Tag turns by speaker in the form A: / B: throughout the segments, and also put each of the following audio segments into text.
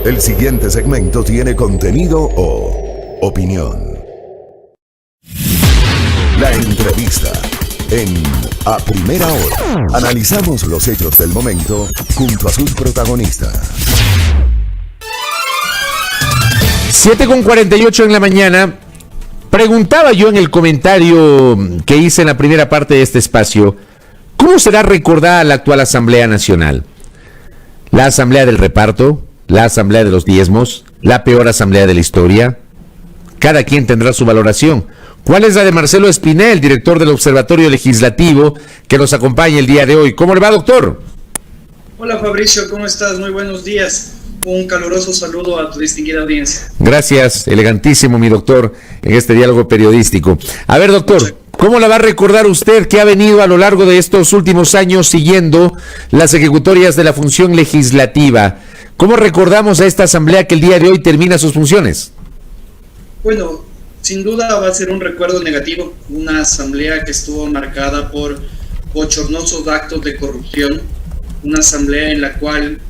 A: El siguiente segmento tiene contenido o opinión. La entrevista en A Primera Hora. Analizamos los hechos del momento junto a sus protagonistas.
B: 7:48 en la mañana. Preguntaba yo en el comentario que hice en la primera parte de este espacio, ¿cómo será recordada la actual Asamblea Nacional? ¿La Asamblea del Reparto? ¿La Asamblea de los Diezmos? ¿La peor Asamblea de la historia? Cada quien tendrá su valoración. ¿Cuál es la de Marcelo Espinel, director del Observatorio Legislativo, que nos acompaña el día de hoy? ¿Cómo le va, doctor?
C: Hola, Fabricio, ¿cómo estás? Muy buenos días. Un caluroso saludo a tu distinguida audiencia.
B: Gracias, elegantísimo mi doctor, en este diálogo periodístico. A ver, doctor, ¿cómo la va a recordar usted que ha venido a lo largo de estos últimos años siguiendo las ejecutorias de la función legislativa? ¿Cómo recordamos a esta asamblea que el día de hoy termina sus funciones?
C: Bueno, sin duda va a ser un recuerdo negativo, una asamblea que estuvo marcada por bochornosos actos de corrupción, una asamblea en la cual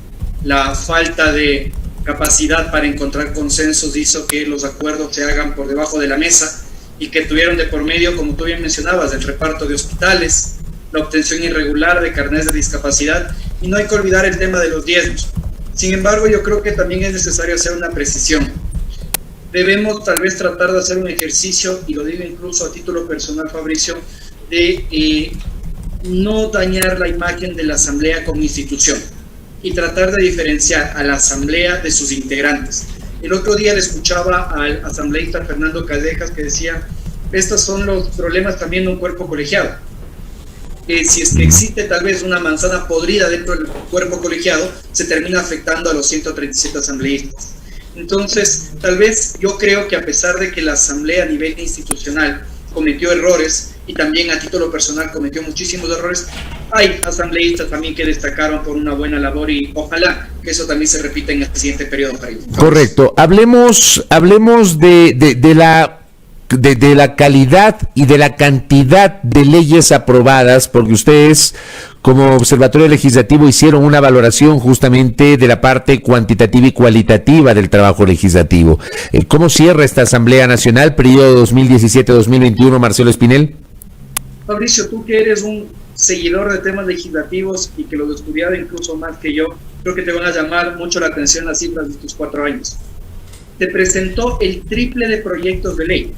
C: la falta de capacidad para encontrar consensos hizo que los acuerdos se hagan por debajo de la mesa y que tuvieron de por medio, como tú bien mencionabas, el reparto de hospitales, la obtención irregular de carnets de discapacidad, y no hay que olvidar el tema de los diezmos. Sin embargo, yo creo que también es necesario hacer una precisión. Debemos tal vez tratar de hacer un ejercicio, y lo digo incluso a título personal, Fabricio, de no dañar la imagen de la asamblea como institución y tratar de diferenciar a la asamblea de sus integrantes. El otro día le escuchaba al asambleísta Fernando Callejas que decía, estos son los problemas también de un cuerpo colegiado. Si es que existe tal vez una manzana podrida dentro del cuerpo colegiado, se termina afectando a los 137 asambleístas. Entonces, tal vez yo creo que a pesar de que la asamblea a nivel institucional cometió errores y también a título personal cometió muchísimos errores, hay asambleístas también que destacaron por una buena labor y ojalá que eso también se repita en el siguiente periodo.
B: Correcto. Hablemos de la calidad y de la cantidad de leyes aprobadas, porque ustedes como Observatorio Legislativo hicieron una valoración justamente de la parte cuantitativa y cualitativa del trabajo legislativo. ¿Cómo cierra esta Asamblea Nacional, periodo 2017-2021, Marcelo Espinel?
C: Fabricio, tú que eres un seguidor de temas legislativos y que lo has estudiado incluso más que yo, creo que te van a llamar mucho la atención las cifras de tus 4 años. Te presentó el triple de proyectos de ley.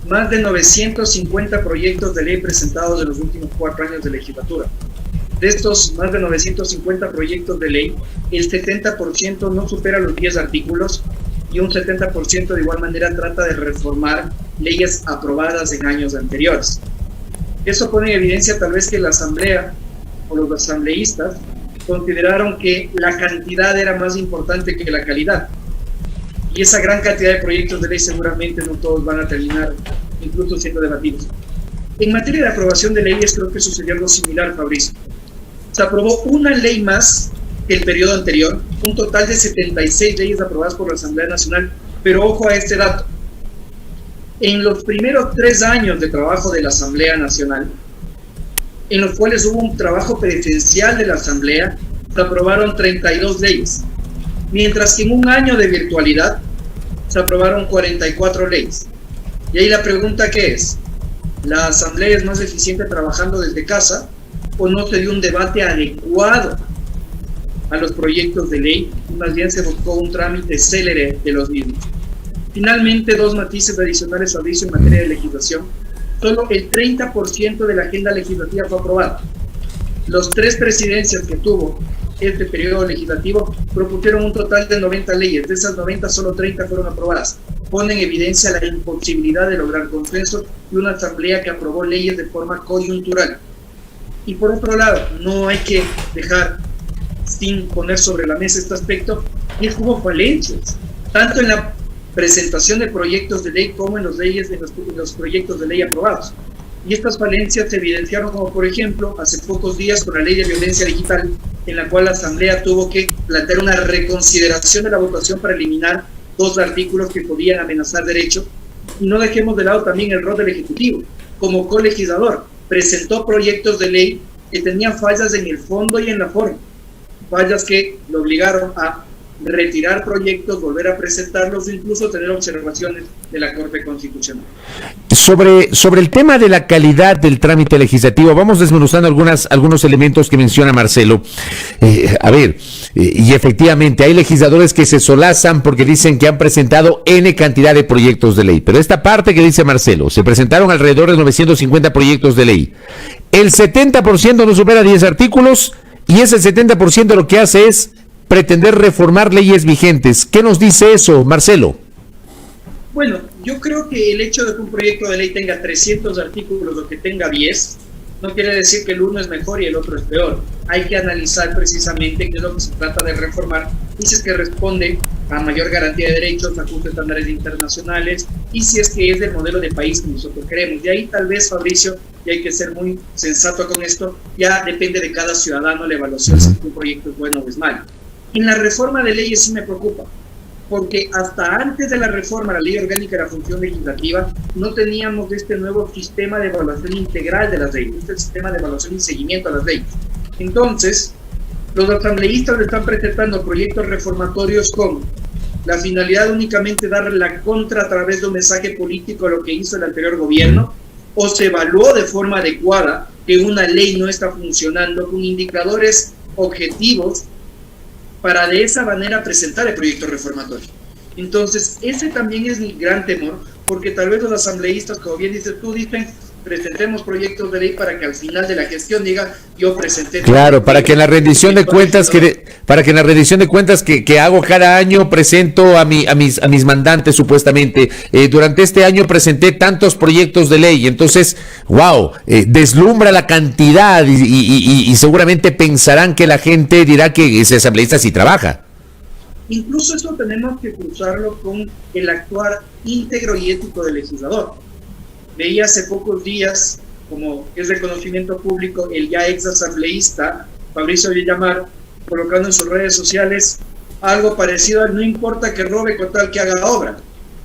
C: Más de 950 proyectos de ley presentados en los últimos 4 años de legislatura. De estos más de 950 proyectos de ley, el 70% no supera los 10 artículos y un 70% de igual manera trata de reformar leyes aprobadas en años anteriores. Eso pone en evidencia tal vez que la asamblea o los asambleístas consideraron que la cantidad era más importante que la calidad. Y esa gran cantidad de proyectos de ley seguramente no todos van a terminar incluso siendo debatidos. En materia de aprobación de leyes creo que sucedió algo similar, Fabricio. Se aprobó una ley más que el periodo anterior, un total de 76 leyes aprobadas por la Asamblea Nacional, pero ojo a este dato. En los primeros 3 años de trabajo de la Asamblea Nacional, en los cuales hubo un trabajo presencial de la Asamblea, se aprobaron 32 leyes, mientras que en un año de virtualidad se aprobaron 44 leyes. Y ahí la pregunta que es, ¿la Asamblea es más eficiente trabajando desde casa o no se dio un debate adecuado a los proyectos de ley y más bien se buscó un trámite célere de los mismos? Finalmente, 2 matices adicionales, Fabricio, en materia de legislación. Solo el 30% de la agenda legislativa fue aprobada. Los 3 presidencias que tuvo este periodo legislativo propusieron un total de 90 leyes. De esas 90, solo 30 fueron aprobadas. Pone en evidencia la imposibilidad de lograr consensos y una asamblea que aprobó leyes de forma coyuntural. Y por otro lado, no hay que dejar sin poner sobre la mesa este aspecto, y es que hubo falencias, tanto en la presentación de proyectos de ley como en los proyectos de ley aprobados. Y estas falencias se evidenciaron como, por ejemplo, hace pocos días con la ley de violencia digital, en la cual la Asamblea tuvo que plantear una reconsideración de la votación para eliminar 2 artículos que podían amenazar derechos. Y no dejemos de lado también el rol del Ejecutivo. Como colegislador, presentó proyectos de ley que tenían fallas en el fondo y en la forma. Fallas que lo obligaron a retirar proyectos, volver a presentarlos, incluso tener observaciones de la Corte Constitucional.
B: Sobre el tema de la calidad del trámite legislativo, vamos desmenuzando algunos elementos que menciona Marcelo. Y efectivamente hay legisladores que se solazan porque dicen que han presentado N cantidad de proyectos de ley, pero esta parte que dice Marcelo, se presentaron alrededor de 950 proyectos de ley, el 70% no supera 10 artículos y ese 70% lo que hace es pretender reformar leyes vigentes. ¿Qué nos dice eso, Marcelo?
C: Bueno, yo creo que el hecho de que un proyecto de ley tenga 300 artículos o que tenga 10, no quiere decir que el uno es mejor y el otro es peor. Hay que analizar precisamente qué es lo que se trata de reformar y si es que responde a mayor garantía de derechos, ajuste a estándares internacionales y si es que es del modelo de país que nosotros queremos. Y ahí tal vez, Fabricio, y hay que ser muy sensato con esto, ya depende de cada ciudadano la evaluación si un proyecto es bueno o es malo. En la reforma de leyes sí me preocupa, porque hasta antes de la reforma a la Ley Orgánica de la Función Legislativa no teníamos este nuevo sistema de evaluación integral de las leyes, este sistema de evaluación y seguimiento a las leyes. Entonces, los asambleístas le están presentando proyectos reformatorios con la finalidad de únicamente darle la contra a través de un mensaje político a lo que hizo el anterior gobierno, o se evaluó de forma adecuada que una ley no está funcionando con indicadores objetivos para de esa manera presentar el proyecto reformatorio. Entonces, ese también es mi gran temor, porque tal vez los asambleístas, como bien dices tú, dicen, presentemos proyectos de ley para que al final de la gestión diga, yo presenté...
B: Claro, para que en la rendición de cuentas que hago cada año presento a mis mandantes supuestamente, durante este año presenté tantos proyectos de ley, entonces, deslumbra la cantidad y seguramente pensarán que la gente dirá que ese asambleísta sí trabaja.
C: Incluso eso tenemos que cruzarlo con el actuar íntegro y ético del legislador. Veía hace pocos días, como es de conocimiento público, el ya ex asambleísta Fabricio Villamar, colocando en sus redes sociales algo parecido a no importa que robe con tal que haga obra,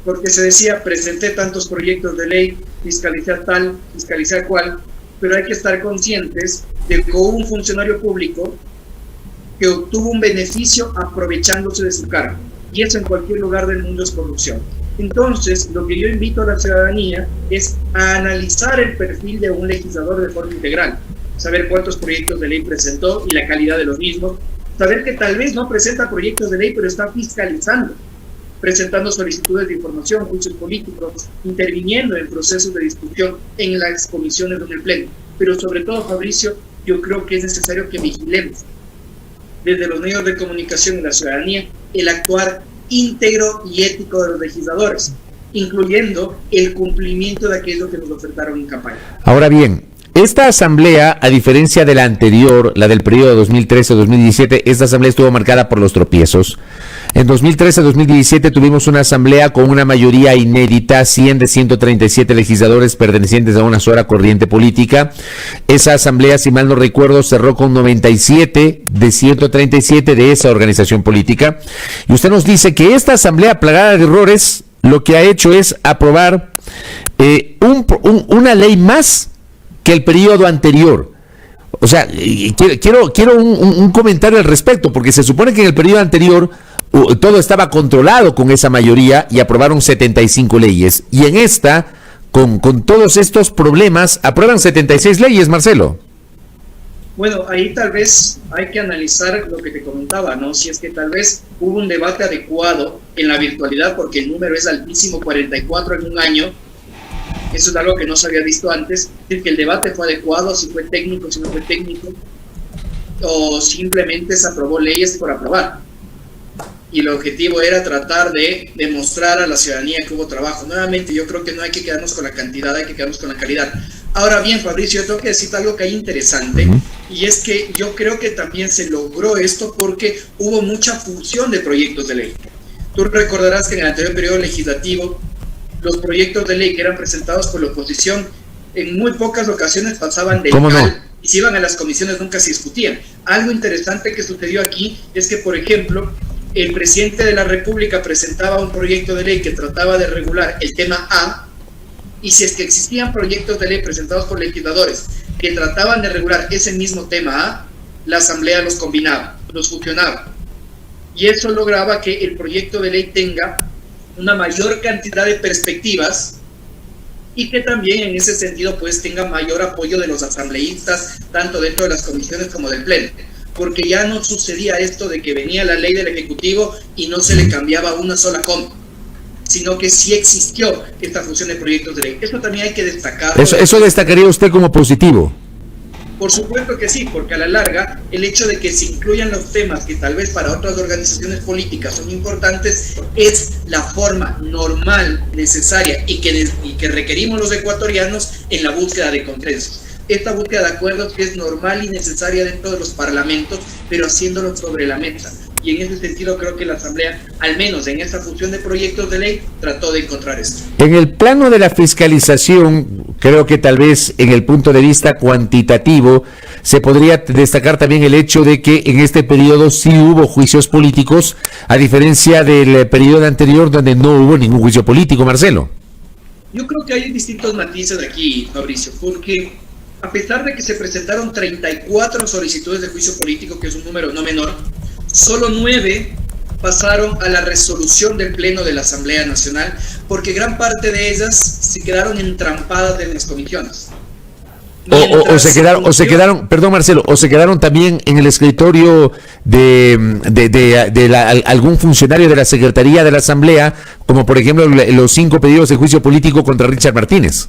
C: porque se decía, presenté tantos proyectos de ley, fiscalizar tal, fiscalizar cual, pero hay que estar conscientes de que hubo un funcionario público que obtuvo un beneficio aprovechándose de su cargo, y eso en cualquier lugar del mundo es corrupción. Entonces, lo que yo invito a la ciudadanía es a analizar el perfil de un legislador de forma integral, saber cuántos proyectos de ley presentó y la calidad de los mismos, saber que tal vez no presenta proyectos de ley, pero está fiscalizando, presentando solicitudes de información, juicios políticos, interviniendo en procesos de discusión en las comisiones o en el pleno. Pero sobre todo, Fabricio, yo creo que es necesario que vigilemos desde los medios de comunicación y la ciudadanía el actuar íntegro y ético de los legisladores, incluyendo el cumplimiento de aquello que nos ofertaron en campaña.
B: Ahora bien, esta asamblea, a diferencia de la anterior, la del periodo 2013-2017, esta asamblea estuvo marcada por los tropiezos. En 2013-2017 tuvimos una asamblea con una mayoría inédita, 100 de 137 legisladores pertenecientes a una sola corriente política. Esa asamblea, si mal no recuerdo, cerró con 97 de 137 de esa organización política. Y usted nos dice que esta asamblea plagada de errores, lo que ha hecho es aprobar una ley más que el periodo anterior. O sea, quiero un comentario al respecto, porque se supone que en el periodo anterior todo estaba controlado con esa mayoría y aprobaron 75 leyes. Y en esta, con todos estos problemas, aprueban 76 leyes, Marcelo.
C: Bueno, ahí tal vez hay que analizar lo que te comentaba, ¿no? Si es que tal vez hubo un debate adecuado en la virtualidad, porque el número es altísimo, 44 en un año. Eso es algo que no se había visto antes. Es decir, que el debate fue adecuado, si fue técnico, si no fue técnico, o simplemente se aprobó leyes por aprobar. Y el objetivo era tratar de demostrar a la ciudadanía que hubo trabajo. Nuevamente, yo creo que no hay que quedarnos con la cantidad, hay que quedarnos con la calidad. Ahora bien, Fabricio, yo tengo que decirte algo que hay interesante, y es que yo creo que también se logró esto porque hubo mucha fusión de proyectos de ley. Tú recordarás que en el anterior periodo legislativo, los proyectos de ley que eran presentados por la oposición, en muy pocas ocasiones pasaban del CAL y si iban a las comisiones nunca se discutían. Algo interesante que sucedió aquí es que, por ejemplo, el presidente de la República presentaba un proyecto de ley que trataba de regular el tema A, y si es que existían proyectos de ley presentados por legisladores que trataban de regular ese mismo tema A, la Asamblea los combinaba, los fusionaba. y eso lograba que el proyecto de ley tenga una mayor cantidad de perspectivas y que también en ese sentido pues tenga mayor apoyo de los asambleístas, tanto dentro de las comisiones como del pleno, porque ya no sucedía esto de que venía la ley del Ejecutivo y no se le cambiaba una sola coma, sino que sí existió esta función de proyectos de ley. Eso también hay que destacar.
B: Eso destacaría usted como positivo.
C: Por supuesto que sí, porque a la larga el hecho de que se incluyan los temas que tal vez para otras organizaciones políticas son importantes es la forma normal, necesaria y que requerimos los ecuatorianos en la búsqueda de consensos. Esta búsqueda de acuerdos que es normal y necesaria dentro de los parlamentos, pero haciéndolo sobre la mesa. Y en ese sentido creo que la Asamblea, al menos en esta función de proyectos de ley, trató de encontrar esto.
B: En el plano de la fiscalización, creo que tal vez en el punto de vista cuantitativo, se podría destacar también el hecho de que en este periodo sí hubo juicios políticos, a diferencia del periodo anterior donde no hubo ningún juicio político, Marcelo.
C: Yo creo que hay distintos matices aquí, Fabricio, porque a pesar de que se presentaron 34 solicitudes de juicio político, que es un número no menor, solo 9 pasaron a la resolución del Pleno de la Asamblea Nacional, porque gran parte de ellas se quedaron entrampadas en las comisiones.
B: O se quedaron, perdón Marcelo, o se quedaron también en el escritorio de algún funcionario de la Secretaría de la Asamblea, como por ejemplo los 5 pedidos de juicio político contra Richard Martínez.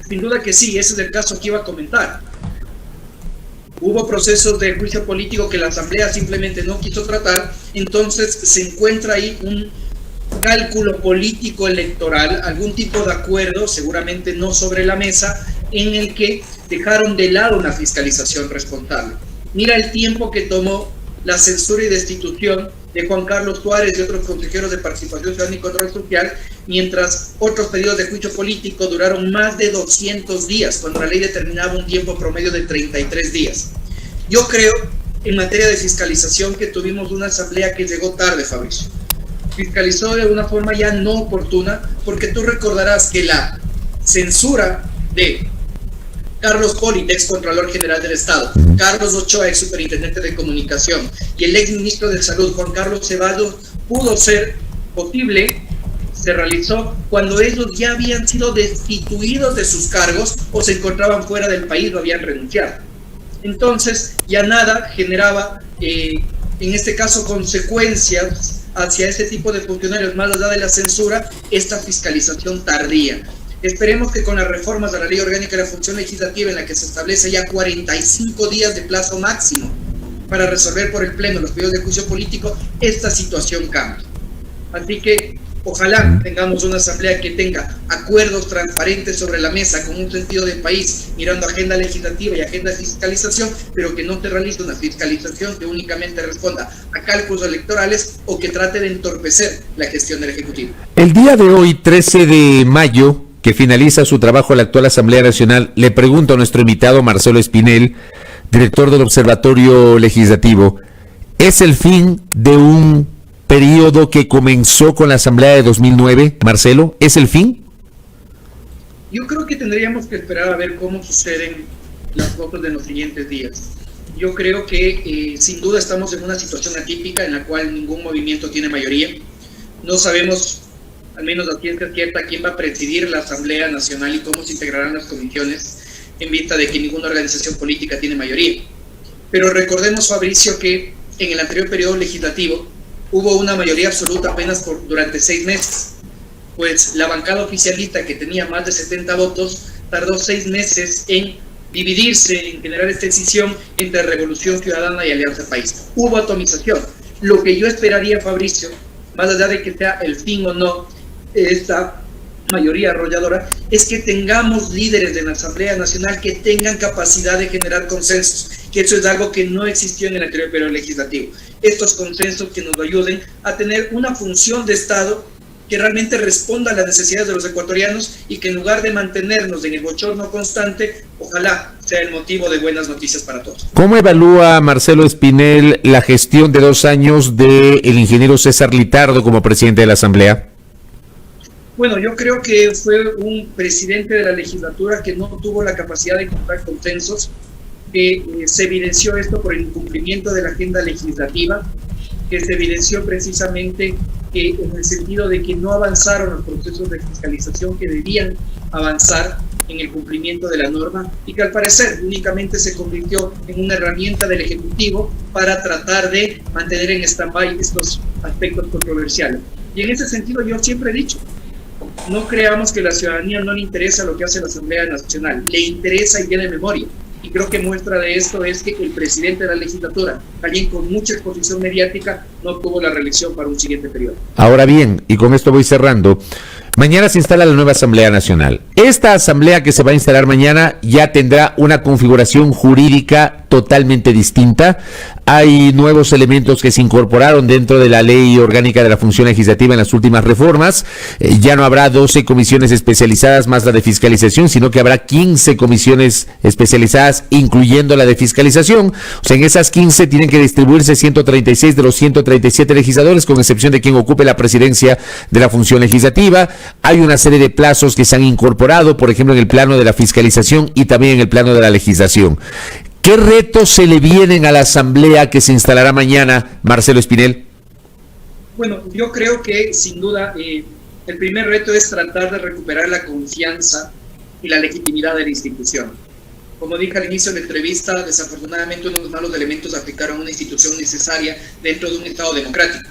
C: Sin duda que sí, ese es el caso que iba a comentar. Hubo procesos de juicio político que la Asamblea simplemente no quiso tratar, entonces se encuentra ahí un cálculo político electoral, algún tipo de acuerdo, seguramente no sobre la mesa, en el que dejaron de lado una fiscalización responsable. Mira el tiempo que tomó la censura y destitución de Juan Carlos Suárez y otros consejeros de Participación Ciudadana y Control Social, mientras otros pedidos de juicio político duraron más de 200 días, cuando la ley determinaba un tiempo promedio de 33 días. Yo creo, en materia de fiscalización, que tuvimos una asamblea que llegó tarde, Fabricio. Fiscalizó de una forma ya no oportuna, porque tú recordarás que la censura de Carlos Poli, ex Contralor General del Estado, Carlos Ochoa, ex Superintendente de Comunicación, y el ex Ministro de Salud, Juan Carlos Ceballos, pudo ser posible, se realizó cuando ellos ya habían sido destituidos de sus cargos o se encontraban fuera del país o habían renunciado. Entonces, ya nada generaba, en este caso, consecuencias hacia ese tipo de funcionarios, más allá de la censura, esta fiscalización tardía. Esperemos que con las reformas a la Ley Orgánica de la Función Legislativa, en la que se establece ya 45 días de plazo máximo para resolver por el Pleno los pedidos de juicio político, esta situación cambie. Así que ojalá tengamos una asamblea que tenga acuerdos transparentes sobre la mesa con un sentido de país, mirando agenda legislativa y agenda de fiscalización, pero que no se realice una fiscalización que únicamente responda a cálculos electorales o que trate de entorpecer la gestión del Ejecutivo.
B: El día de hoy, 13 de mayo, que finaliza su trabajo la actual Asamblea Nacional, le pregunto a nuestro invitado Marcelo Espinel, director del Observatorio Legislativo, ¿es el fin de un periodo que comenzó con la Asamblea de 2009, Marcelo? ¿Es el fin?
C: Yo creo que tendríamos que esperar a ver cómo suceden las cosas de los siguientes días. Yo creo que sin duda estamos en una situación atípica en la cual ningún movimiento tiene mayoría. No sabemos, al menos a ciencia cierta, quién va a presidir la Asamblea Nacional y cómo se integrarán las comisiones en vista de que ninguna organización política tiene mayoría. Pero recordemos, Fabricio, que en el anterior periodo legislativo hubo una mayoría absoluta apenas durante 6 meses, pues la bancada oficialista, que tenía más de 70 votos, tardó 6 meses en dividirse, en generar esta decisión entre Revolución Ciudadana y Alianza País. Hubo atomización. Lo que yo esperaría, Fabricio, más allá de que sea el fin o no esta mayoría arrolladora, es que tengamos líderes de la Asamblea Nacional que tengan capacidad de generar consensos, que eso es algo que no existió en el anterior periodo legislativo. Estos consensos que nos ayuden a tener una función de Estado que realmente responda a las necesidades de los ecuatorianos y que en lugar de mantenernos en el bochorno constante, ojalá sea el motivo de buenas noticias para todos.
B: ¿Cómo evalúa Marcelo Espinel la gestión de 2 años del ingeniero César Litardo como presidente de la Asamblea?
C: Bueno, yo creo que fue un presidente de la legislatura que no tuvo la capacidad de encontrar consensos, que se evidenció esto por el incumplimiento de la agenda legislativa, que se evidenció precisamente que en el sentido de que no avanzaron los procesos de fiscalización que debían avanzar en el cumplimiento de la norma y que al parecer únicamente se convirtió en una herramienta del Ejecutivo para tratar de mantener en stand-by estos aspectos controversiales. Y en ese sentido yo siempre he dicho, no creamos que a la ciudadanía no le interesa lo que hace la Asamblea Nacional, le interesa y tiene memoria. Y creo que muestra de esto es que el presidente de la legislatura, alguien con mucha exposición mediática, no tuvo la reelección para un siguiente periodo.
B: Ahora bien, y con esto voy cerrando, mañana se instala la nueva Asamblea Nacional. Esta asamblea que se va a instalar mañana ya tendrá una configuración jurídica totalmente distinta. Hay nuevos elementos que se incorporaron dentro de la Ley Orgánica de la Función Legislativa en las últimas reformas. Ya no habrá 12 comisiones especializadas más la de fiscalización, sino que habrá 15 comisiones especializadas, incluyendo la de fiscalización. O sea, en esas 15 tienen que distribuirse 136 de los 137 legisladores, con excepción de quien ocupe la presidencia de la Función Legislativa. Hay una serie de plazos que se han incorporado, por ejemplo, en el plano de la fiscalización y también en el plano de la legislación. ¿Qué retos se le vienen a la asamblea que se instalará mañana, Marcelo Espinel?
C: Bueno, yo creo que sin duda el primer reto es tratar de recuperar la confianza y la legitimidad de la institución. Como dije al inicio de la entrevista, desafortunadamente unos malos elementos afectaron a una institución necesaria dentro de un Estado democrático.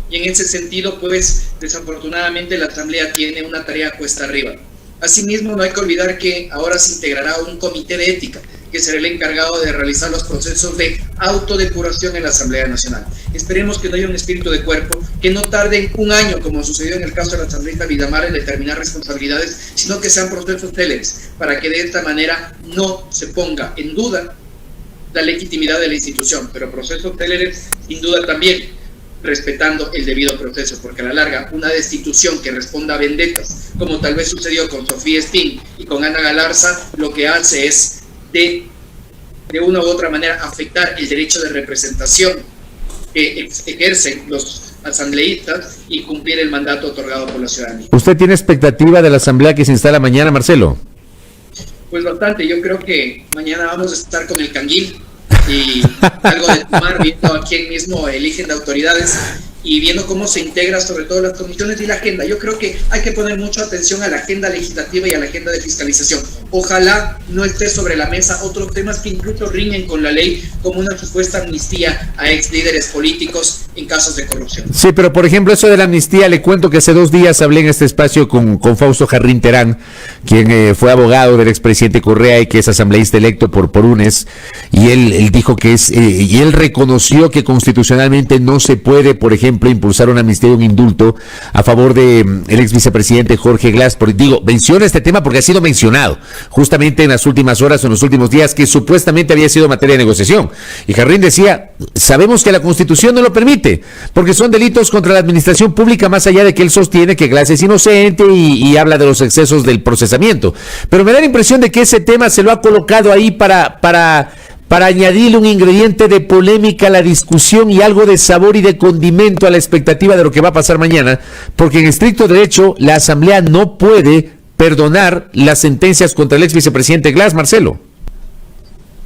C: Y en ese sentido, pues, desafortunadamente la Asamblea tiene una tarea cuesta arriba. Asimismo, no hay que olvidar que ahora se integrará un comité de ética, que será el encargado de realizar los procesos de autodepuración en la Asamblea Nacional. Esperemos que no haya un espíritu de cuerpo, que no tarden un año, como sucedió en el caso de la asambleísta Villamar, en determinar responsabilidades, sino que sean procesos céleres, para que de esta manera no se ponga en duda la legitimidad de la institución, pero procesos céleres sin duda también, respetando el debido proceso, porque a la larga una destitución que responda a vendetas, como tal vez sucedió con Sofía Sting y con Ana Galarza, lo que hace es de una u otra manera afectar el derecho de representación que ejercen los asambleístas y cumplir el mandato otorgado por la ciudadanía.
B: ¿Usted tiene expectativa de la asamblea que se instala mañana, Marcelo?
C: Pues bastante, yo creo que mañana vamos a estar con el canguil y algo de tomar, viendo a quién mismo eligen de autoridades y viendo cómo se integra sobre todo las comisiones y la agenda. Yo creo que hay que poner mucha atención a la agenda legislativa y a la agenda de fiscalización. Ojalá no esté sobre la mesa otros temas que incluso riñen con la ley, como una supuesta amnistía a ex líderes políticos en casos de corrupción. Sí,
B: pero por ejemplo eso de la amnistía, le cuento que hace 2 días hablé en este espacio con Fausto Jarrín Terán, quien fue abogado del expresidente Correa y que es asambleísta electo por UNES, y él dijo que y él reconoció que constitucionalmente no se puede, por ejemplo, impulsar una amnistía y un indulto a favor de el ex vicepresidente Jorge Glass. Menciona este tema porque ha sido mencionado justamente en las últimas horas o en los últimos días, que supuestamente había sido materia de negociación. Y Jarrín decía, sabemos que la Constitución no lo permite, porque son delitos contra la administración pública, más allá de que él sostiene que Glass es inocente y habla de los excesos del procesamiento. Pero me da la impresión de que ese tema se lo ha colocado ahí para añadirle un ingrediente de polémica a la discusión y algo de sabor y de condimento a la expectativa de lo que va a pasar mañana, porque en estricto derecho la Asamblea no puede perdonar las sentencias contra el ex vicepresidente Glass, Marcelo.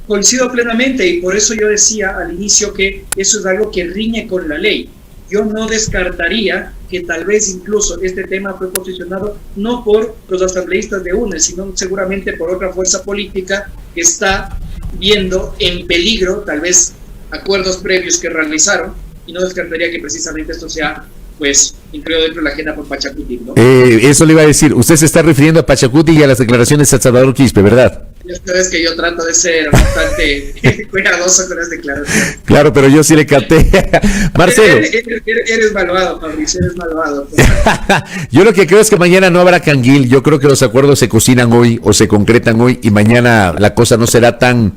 C: Coincido plenamente y por eso yo decía al inicio que eso es algo que riñe con la ley. Yo no descartaría que tal vez incluso este tema fue posicionado no por los asambleístas de UNES, sino seguramente por otra fuerza política que está viendo en peligro tal vez acuerdos previos que realizaron, y no descartaría que precisamente esto sea pues incluido dentro de la agenda por Pachacuti, ¿no?
B: Eso le iba a decir, usted se está refiriendo a Pachacuti y a las declaraciones de Salvador Quispe, ¿verdad?
C: Ya sabes que yo trato de ser bastante cuidadoso con las declaraciones.
B: Claro, pero yo sí le capté. Marcelo.
C: Eres malvado, Fabricio, eres malvado.
B: Yo lo que creo es que mañana no habrá canguil. Yo creo que los acuerdos se cocinan hoy o se concretan hoy y mañana la cosa no será tan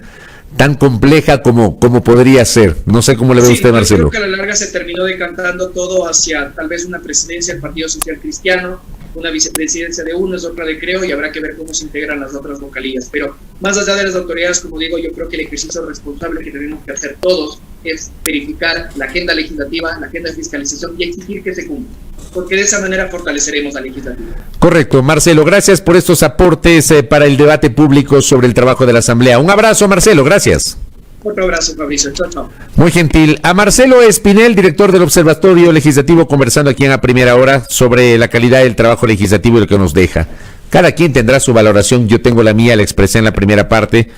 B: compleja como podría ser. No sé cómo le ve usted, Marcelo.
C: Creo que a la larga se terminó decantando todo hacia tal vez una presidencia del Partido Social Cristiano, una vicepresidencia de UNES, otra de Creo, y habrá que ver cómo se integran las otras vocalías. Pero más allá de las autoridades, como digo, yo creo que el ejercicio responsable que tenemos que hacer todos es verificar la agenda legislativa, la agenda de fiscalización y exigir que se cumpla, porque de esa manera fortaleceremos la legislativa.
B: Correcto, Marcelo, gracias por estos aportes para el debate público sobre el trabajo de la Asamblea. Un abrazo, Marcelo, gracias.
C: Otro abrazo, Fabricio. Chao, chao.
B: Muy gentil. A Marcelo Espinel, director del Observatorio Legislativo, conversando aquí en A Primera Hora sobre la calidad del trabajo legislativo y lo que nos deja. Cada quien tendrá su valoración, yo tengo la mía, la expresé en la primera parte,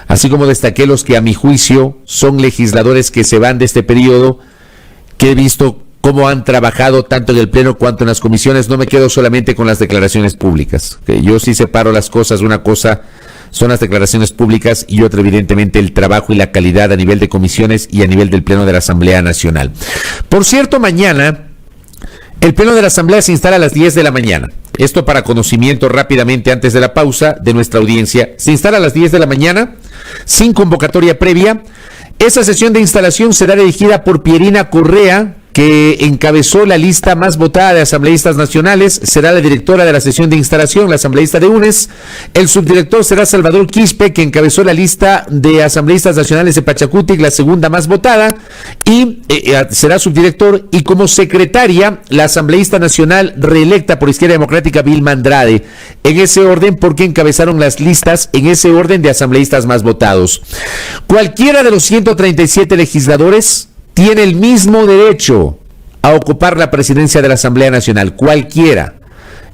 B: así como destaqué los que a mi juicio son legisladores que se van de este periodo, que he visto cómo han trabajado tanto en el Pleno cuanto en las comisiones. No me quedo solamente con las declaraciones públicas, que yo sí separo las cosas. Una cosa son las declaraciones públicas y otra evidentemente el trabajo y la calidad a nivel de comisiones y a nivel del Pleno de la Asamblea Nacional. Por cierto, mañana el Pleno de la Asamblea se instala a las 10 de la mañana. Esto para conocimiento rápidamente antes de la pausa de nuestra audiencia. Se instala a las 10 de la mañana, sin convocatoria previa. Esa sesión de instalación será dirigida por Pierina Correa, que encabezó la lista más votada de asambleístas nacionales. Será la directora de la sesión de instalación, la asambleísta de UNES. El subdirector será Salvador Quispe, que encabezó la lista de asambleístas nacionales de Pachacutic, la segunda más votada, y será subdirector. Y como secretaria, la asambleísta nacional reelecta por Izquierda Democrática, Vilma Andrade. En ese orden, porque encabezaron las listas en ese orden de asambleístas más votados. Cualquiera de los 137 legisladores tiene el mismo derecho a ocupar la presidencia de la Asamblea Nacional, cualquiera.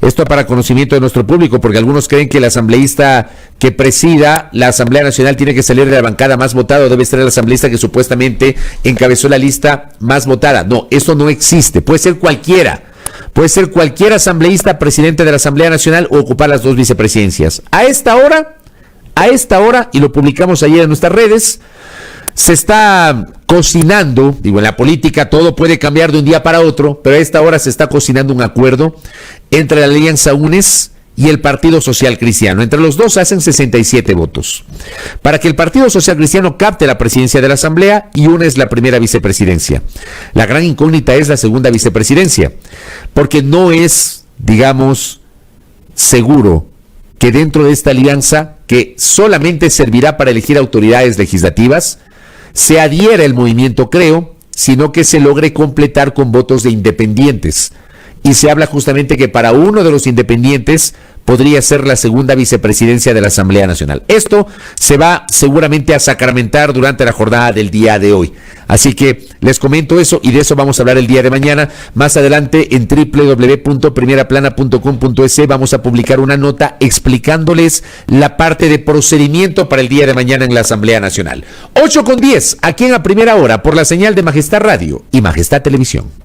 B: Esto para conocimiento de nuestro público, porque algunos creen que el asambleísta que presida la Asamblea Nacional tiene que salir de la bancada más votada, o debe ser el asambleísta que supuestamente encabezó la lista más votada. No, eso no existe, puede ser cualquiera. Puede ser cualquier asambleísta presidente de la Asamblea Nacional o ocupar las dos vicepresidencias. A esta hora, y lo publicamos ayer en nuestras redes, se está cocinando, digo, en la política todo puede cambiar de un día para otro, pero a esta hora se está cocinando un acuerdo entre la Alianza UNES y el Partido Social Cristiano. Entre los dos hacen 67 votos. Para que el Partido Social Cristiano capte la presidencia de la Asamblea y UNES la primera vicepresidencia. La gran incógnita es la segunda vicepresidencia, porque no es, digamos, seguro que dentro de esta alianza, que solamente servirá para elegir autoridades legislativas, se adhiera el movimiento Creo, sino que se logre completar con votos de independientes. Y se habla justamente que para uno de los independientes podría ser la segunda vicepresidencia de la Asamblea Nacional. Esto se va seguramente a sacramentar durante la jornada del día de hoy. Así que les comento eso, y de eso vamos a hablar el día de mañana. Más adelante en www.primeraplana.com.es vamos a publicar una nota explicándoles la parte de procedimiento para el día de mañana en la Asamblea Nacional. 8:10, aquí en A Primera Hora, por la señal de Majestad Radio y Majestad Televisión.